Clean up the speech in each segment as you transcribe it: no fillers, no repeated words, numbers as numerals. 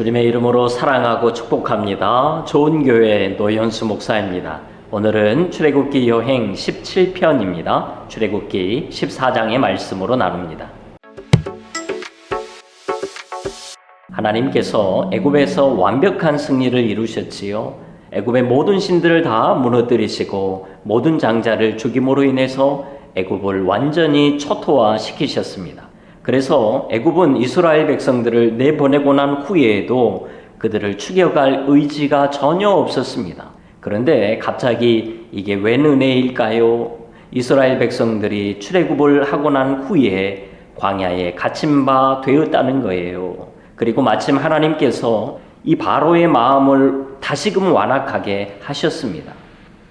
주님의 이름으로 사랑하고 축복합니다. 좋은 교회 노현수 목사입니다. 오늘은 출애굽기 여행 17편입니다. 출애굽기 14장의 말씀으로 나눕니다. 하나님께서 애굽에서 완벽한 승리를 이루셨지요. 애굽의 모든 신들을 다 무너뜨리시고 모든 장자를 죽임으로 인해서 애굽을 완전히 초토화시키셨습니다. 그래서 애굽은 이스라엘 백성들을 내보내고 난 후에도 그들을 죽여갈 의지가 전혀 없었습니다. 그런데 갑자기 이게 웬 은혜일까요? 이스라엘 백성들이 출애굽을 하고 난 후에 광야에 갇힌 바 되었다는 거예요. 그리고 마침 하나님께서 이 바로의 마음을 다시금 완악하게 하셨습니다.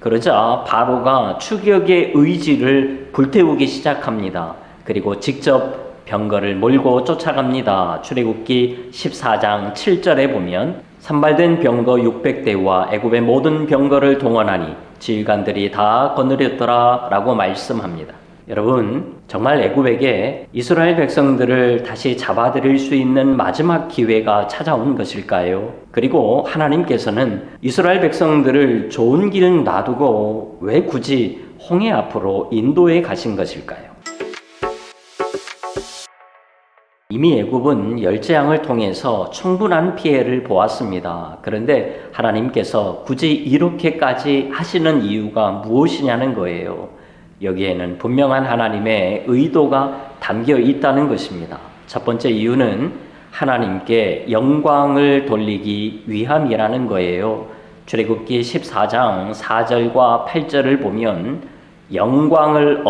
그러자 바로가 추격의 의지를 불태우기 시작합니다. 그리고 직접 병거를 몰고 쫓아갑니다. 출애굽기 14장 7절에 보면 산발된 병거 600대와 애굽의 모든 병거를 동원하니 지휘관들이 다 거느렸더라 라고 말씀합니다. 여러분, 정말 애굽에게 이스라엘 백성들을 다시 잡아들일 수 있는 마지막 기회가 찾아온 것일까요? 그리고 하나님께서는 이스라엘 백성들을 좋은 길 놔두고 왜 굳이 홍해 앞으로 인도해 가신 것일까요? 이미 애굽은 열재앙을 통해서 충분한 피해를 보았습니다. 그런데 하나님께서 굳이 이렇게까지 하시는 이유가 무엇이냐는 거예요. 여기에는 분명한 하나님의 의도가 담겨 있다는 것입니다. 첫 번째 이유는 하나님께 영광을 돌리기 위함이라는 거예요. 출애굽기 14장 4절과 8절을 보면 영광을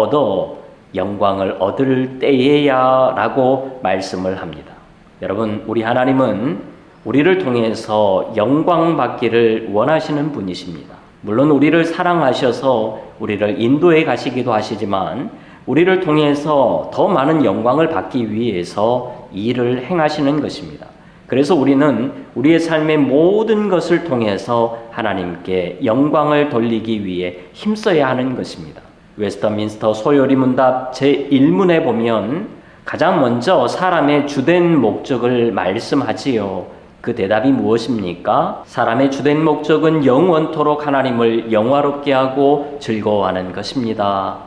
얻을 때에야 라고 말씀을 합니다. 여러분, 우리 하나님은 우리를 통해서 영광 받기를 원하시는 분이십니다. 물론 우리를 사랑하셔서 우리를 인도해 가시기도 하시지만 우리를 통해서 더 많은 영광을 받기 위해서 일을 행하시는 것입니다. 그래서 우리는 우리의 삶의 모든 것을 통해서 하나님께 영광을 돌리기 위해 힘써야 하는 것입니다. 웨스터민스터 소요리 문답 제1문에 보면 가장 먼저 사람의 주된 목적을 말씀하지요. 그 대답이 무엇입니까? 사람의 주된 목적은 영원토록 하나님을 영화롭게 하고 즐거워하는 것입니다.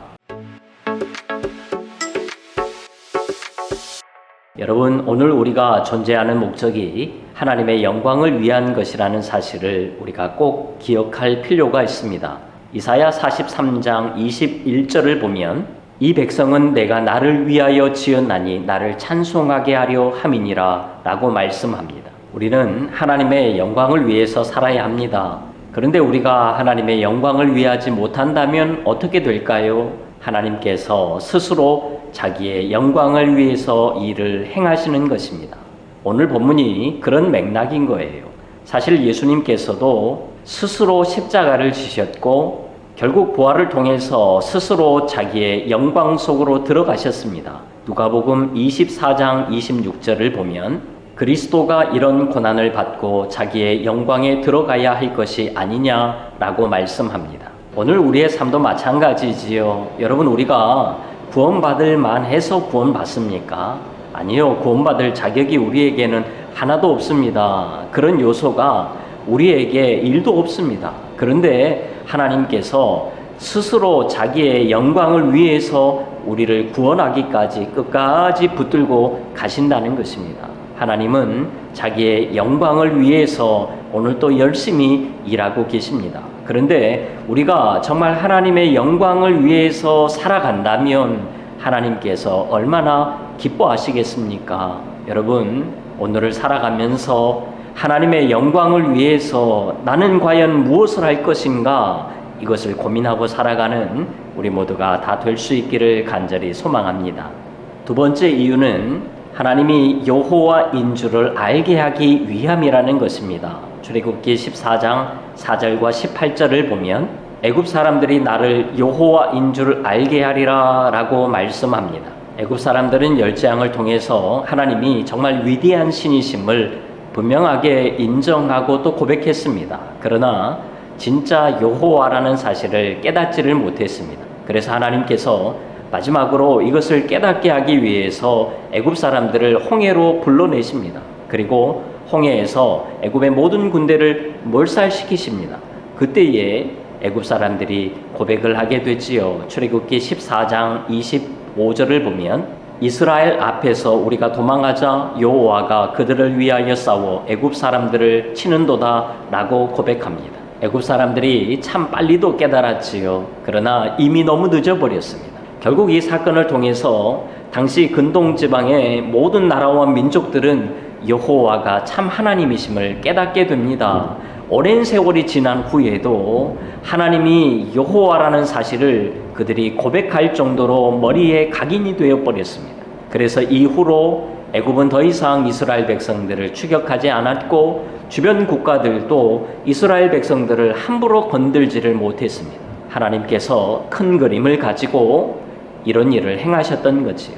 여러분, 오늘 우리가 존재하는 목적이 하나님의 영광을 위한 것이라는 사실을 우리가 꼭 기억할 필요가 있습니다. 이사야 43장 21절을 보면 이 백성은 내가 나를 위하여 지었나니 나를 찬송하게 하려 함이니라 라고 말씀합니다. 우리는 하나님의 영광을 위해서 살아야 합니다. 그런데 우리가 하나님의 영광을 위하지 못한다면 어떻게 될까요? 하나님께서 스스로 자기의 영광을 위해서 일을 행하시는 것입니다. 오늘 본문이 그런 맥락인 거예요. 사실 예수님께서도 스스로 십자가를 지셨고 결국 부활을 통해서 스스로 자기의 영광 속으로 들어가셨습니다. 누가복음 24장 26절을 보면 그리스도가 이런 고난을 받고 자기의 영광에 들어가야 할 것이 아니냐라고 말씀합니다. 오늘 우리의 삶도 마찬가지지요. 여러분, 우리가 구원받을 만해서 구원받습니까? 아니요. 구원받을 자격이 우리에게는 하나도 없습니다. 그런 요소가 우리에게 1도 없습니다. 그런데 하나님께서 스스로 자기의 영광을 위해서 우리를 구원하기까지 끝까지 붙들고 가신다는 것입니다. 하나님은 자기의 영광을 위해서 오늘 또 열심히 일하고 계십니다. 그런데 우리가 정말 하나님의 영광을 위해서 살아간다면 하나님께서 얼마나 기뻐하시겠습니까? 여러분, 오늘을 살아가면서 하나님의 영광을 위해서 나는 과연 무엇을 할 것인가? 이것을 고민하고 살아가는 우리 모두가 다 될 수 있기를 간절히 소망합니다. 두 번째 이유는 하나님이 여호와인 줄을 알게 하기 위함이라는 것입니다. 출애굽기 14장 4절과 18절을 보면 애굽 사람들이 나를 여호와인 줄 알게 하리라 라고 말씀합니다. 애굽 사람들은 열재앙을 통해서 하나님이 정말 위대한 신이심을 분명하게 인정하고 또 고백했습니다. 그러나 진짜 여호와라는 사실을 깨닫지를 못했습니다. 그래서 하나님께서 마지막으로 이것을 깨닫게 하기 위해서 애굽 사람들을 홍해로 불러내십니다. 그리고 홍해에서 애굽의 모든 군대를 몰살시키십니다. 그때에 애굽 사람들이 고백을 하게 되지요. 출애굽기 14장 25절을 보면 이스라엘 앞에서 우리가 도망하자 여호와가 그들을 위하여 싸워 애굽 사람들을 치는도다 라고 고백합니다. 애굽 사람들이 참 빨리도 깨달았지요. 그러나 이미 너무 늦어버렸습니다. 결국 이 사건을 통해서 당시 근동 지방의 모든 나라와 민족들은 여호와가 참 하나님이심을 깨닫게 됩니다. 오랜 세월이 지난 후에도 하나님이 여호와라는 사실을 그들이 고백할 정도로 머리에 각인이 되어 버렸습니다. 그래서 이후로 애굽은 더 이상 이스라엘 백성들을 추격하지 않았고 주변 국가들도 이스라엘 백성들을 함부로 건들지를 못했습니다. 하나님께서 큰 그림을 가지고 이런 일을 행하셨던 거지요.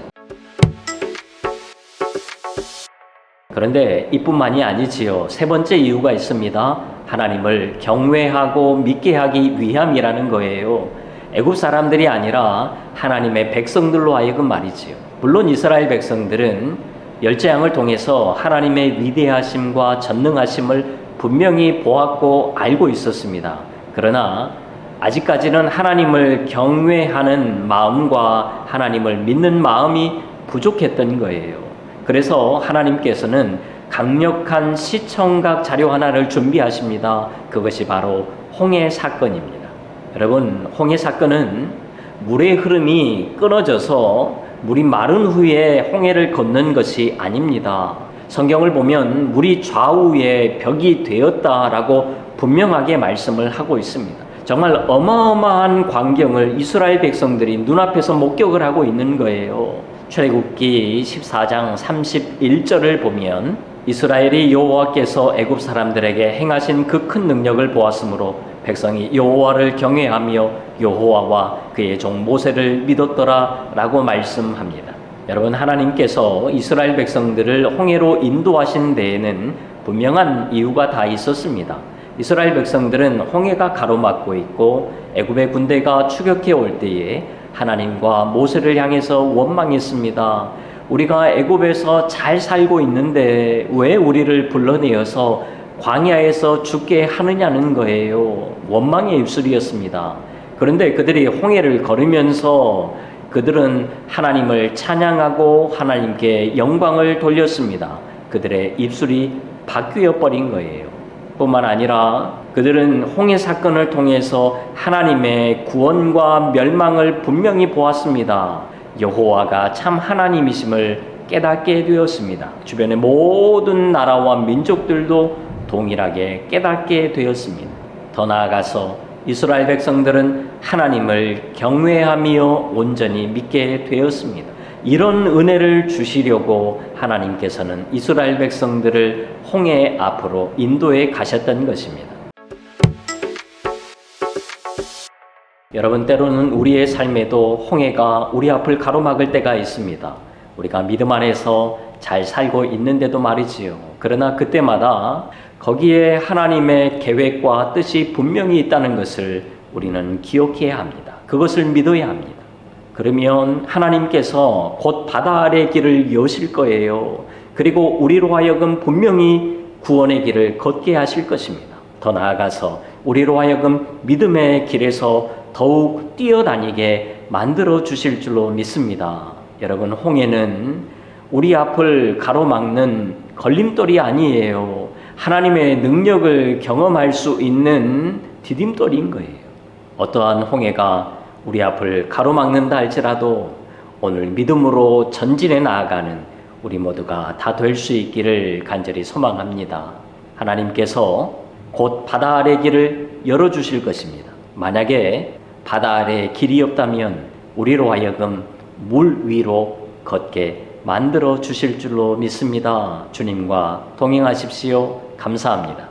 그런데 이뿐만이 아니지요. 세 번째 이유가 있습니다. 하나님을 경외하고 믿게 하기 위함이라는 거예요. 애굽 사람들이 아니라 하나님의 백성들로 하여금 말이지요. 물론 이스라엘 백성들은 열재앙을 통해서 하나님의 위대하심과 전능하심을 분명히 보았고 알고 있었습니다. 그러나 아직까지는 하나님을 경외하는 마음과 하나님을 믿는 마음이 부족했던 거예요. 그래서 하나님께서는 강력한 시청각 자료 하나를 준비하십니다. 그것이 바로 홍해 사건입니다. 여러분, 홍해 사건은 물의 흐름이 끊어져서 물이 마른 후에 홍해를 걷는 것이 아닙니다. 성경을 보면 물이 좌우에 벽이 되었다라고 분명하게 말씀을 하고 있습니다. 정말 어마어마한 광경을 이스라엘 백성들이 눈앞에서 목격을 하고 있는 거예요. 출애굽기 14장 31절을 보면 이스라엘이 여호와께서 애굽 사람들에게 행하신 그 큰 능력을 보았으므로 백성이 여호와를 경외하며 여호와와 그의 종 모세를 믿었더라 라고 말씀합니다. 여러분, 하나님께서 이스라엘 백성들을 홍해로 인도하신 데에는 분명한 이유가 다 있었습니다. 이스라엘 백성들은 홍해가 가로막고 있고 애굽의 군대가 추격해 올 때에 하나님과 모세를 향해서 원망했습니다. 우리가 애굽에서 잘 살고 있는데 왜 우리를 불러내어서 광야에서 죽게 하느냐는 거예요. 원망의 입술이었습니다. 그런데 그들이 홍해를 걸으면서 그들은 하나님을 찬양하고 하나님께 영광을 돌렸습니다. 그들의 입술이 바뀌어 버린 거예요. 뿐만 아니라 그들은 홍해 사건을 통해서 하나님의 구원과 멸망을 분명히 보았습니다. 여호와가 참 하나님이심을 깨닫게 되었습니다. 주변의 모든 나라와 민족들도 동일하게 깨닫게 되었습니다. 더 나아가서 이스라엘 백성들은 하나님을 경외하며 온전히 믿게 되었습니다. 이런 은혜를 주시려고 하나님께서는 이스라엘 백성들을 홍해 앞으로 인도해 가셨던 것입니다. 여러분, 때로는 우리의 삶에도 홍해가 우리 앞을 가로막을 때가 있습니다. 우리가 믿음 안에서 잘 살고 있는데도 말이지요. 그러나 그때마다 거기에 하나님의 계획과 뜻이 분명히 있다는 것을 우리는 기억해야 합니다. 그것을 믿어야 합니다. 그러면 하나님께서 곧 바다 아래 길을 여실 거예요. 그리고 우리로 하여금 분명히 구원의 길을 걷게 하실 것입니다. 더 나아가서 우리로 하여금 믿음의 길에서 더욱 뛰어다니게 만들어 주실 줄로 믿습니다. 여러분, 홍해는 우리 앞을 가로막는 걸림돌이 아니에요. 하나님의 능력을 경험할 수 있는 디딤돌인 거예요. 어떠한 홍해가 우리 앞을 가로막는다 할지라도 오늘 믿음으로 전진해 나아가는 우리 모두가 다 될 수 있기를 간절히 소망합니다. 하나님께서 곧 바다 아래 길을 열어주실 것입니다. 만약에 바다 아래 길이 없다면 우리로 하여금 물 위로 걷게 만들어 주실 줄로 믿습니다. 주님과 동행하십시오. 감사합니다.